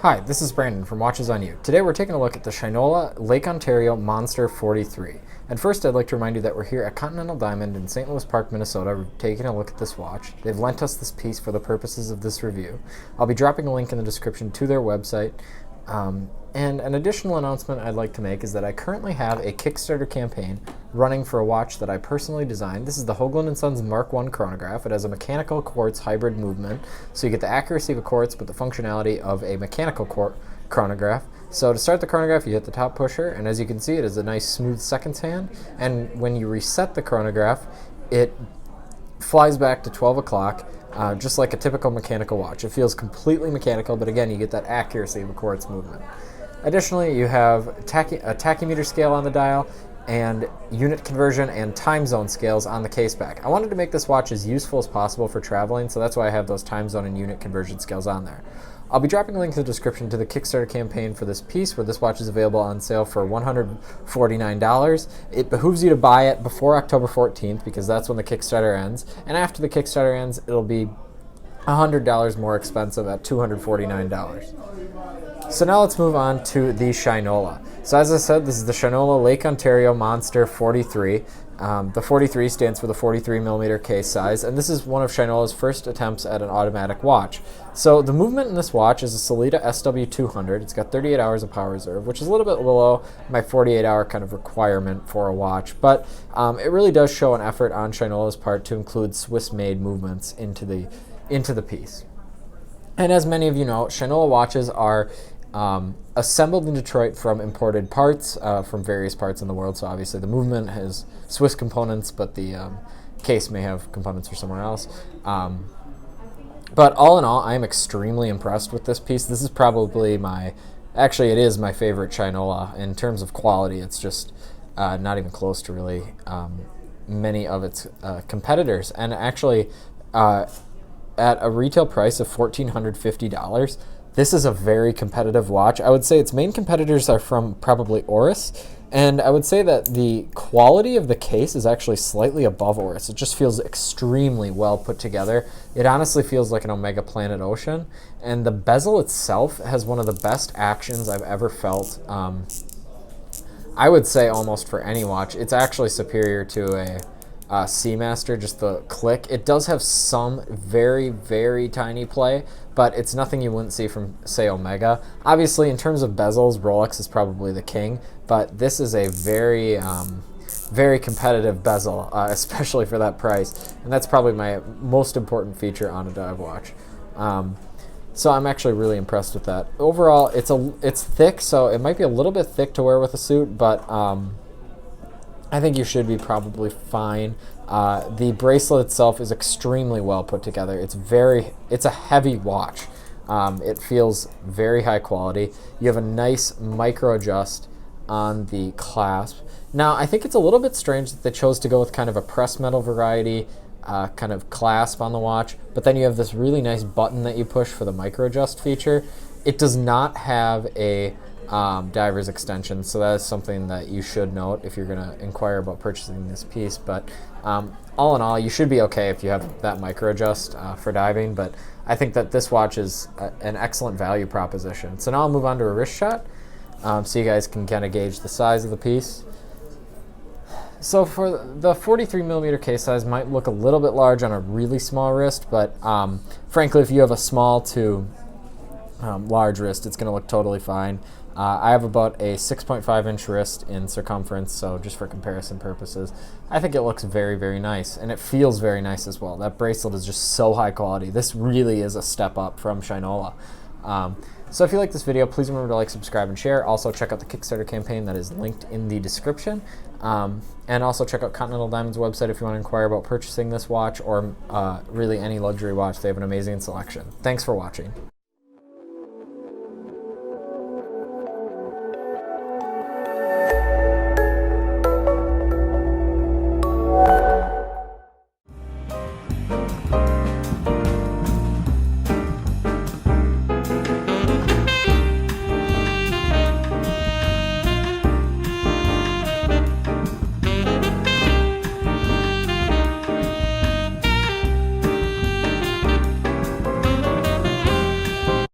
Hi, this is Brandon from Watches on You. Today we're taking a look at the Shinola Lake Ontario Monster 43. And first I'd like to remind you that we're here at Continental Diamond in St. Louis Park, Minnesota. We're taking a look at this watch. They've lent us this piece for the purposes of this review. I'll be dropping a link in the description to their website. And an additional announcement I'd like to make is that I currently have a Kickstarter campaign running for a watch that I personally designed. This is the Hoagland & Sons Mark I chronograph. It has a mechanical quartz hybrid movement, so you get the accuracy of a quartz but the functionality of a mechanical chronograph. So to start the chronograph, you hit the top pusher, and as you can see, it is a nice smooth seconds hand, and when you reset the chronograph, it flies back to 12 o'clock. Just like a typical mechanical watch. It feels completely mechanical, but again, you get that accuracy of a quartz movement. Additionally, you have a tachymeter scale on the dial and unit conversion and time zone scales on the case back. I wanted to make this watch as useful as possible for traveling, so that's why I have those time zone and unit conversion scales on there. I'll be dropping a link in the description to the Kickstarter campaign for this piece, where this watch is available on sale for $149. It behooves you to buy it before October 14th because that's when the Kickstarter ends. And after the Kickstarter ends, it'll be $100 more expensive at $249. So now let's move on to the Shinola. So as I said, this is the Shinola Lake Ontario Monster 43. The 43 stands for the 43mm case size, and this is one of Shinola's first attempts at an automatic watch. So the movement in this watch is a Sellita SW200. It's got 38 hours of power reserve, which is a little bit below my 48-hour kind of requirement for a watch, but it really does show an effort on Shinola's part to include Swiss-made movements into the piece. And as many of you know, Shinola watches are assembled in Detroit from imported parts from various parts in the world. So obviously the movement has Swiss components, but the case may have components for somewhere else. But all in all, I am extremely impressed with this piece. This is probably it is my favorite Shinola. In terms of quality, it's just not even close to really many of its competitors. And actually, at a retail price of $1,450, this is a very competitive watch. I would say its main competitors are from probably Oris, and I would say that the quality of the case is actually slightly above Oris. It just feels extremely well put together. It honestly feels like an Omega Planet Ocean, and the bezel itself has one of the best actions I've ever felt. I would say almost for any watch. It's actually superior to a Seamaster, just the click. It does have some very, very tiny play, but it's nothing you wouldn't see from, say, Omega. Obviously, in terms of bezels, Rolex is probably the king, but this is a very, very competitive bezel, especially for that price, and that's probably my most important feature on a dive watch. So I'm actually really impressed with that. Overall, it's thick, so it might be a little bit thick to wear with a suit, but I think you should be probably fine. The bracelet itself is extremely well put together. It's a heavy watch. It feels very high quality. You have a nice micro adjust on the clasp. Now, I think it's a little bit strange that they chose to go with kind of a press metal variety kind of clasp on the watch, but then you have this really nice button that you push for the micro adjust feature. It does not have a diver's extension, so that is something that you should note if you're going to inquire about purchasing this piece. But all in all, you should be okay if you have that micro adjust for diving, but I think that this watch is an excellent value proposition. So now I'll move on to a wrist shot so you guys can kind of gauge the size of the piece. So for the 43mm case size might look a little bit large on a really small wrist, but frankly, if you have a small to large wrist, it's going to look totally fine. I have about a 6.5-inch wrist in circumference, so just for comparison purposes, I think it looks very, very nice, and it feels very nice as well. That bracelet is just so high quality. This really is a step up from Shinola. So if you like this video, please remember to like, subscribe, and share. Also, check out the Kickstarter campaign that is linked in the description. And also check out Continental Diamond's website if you want to inquire about purchasing this watch or really any luxury watch. They have an amazing selection. Thanks for watching.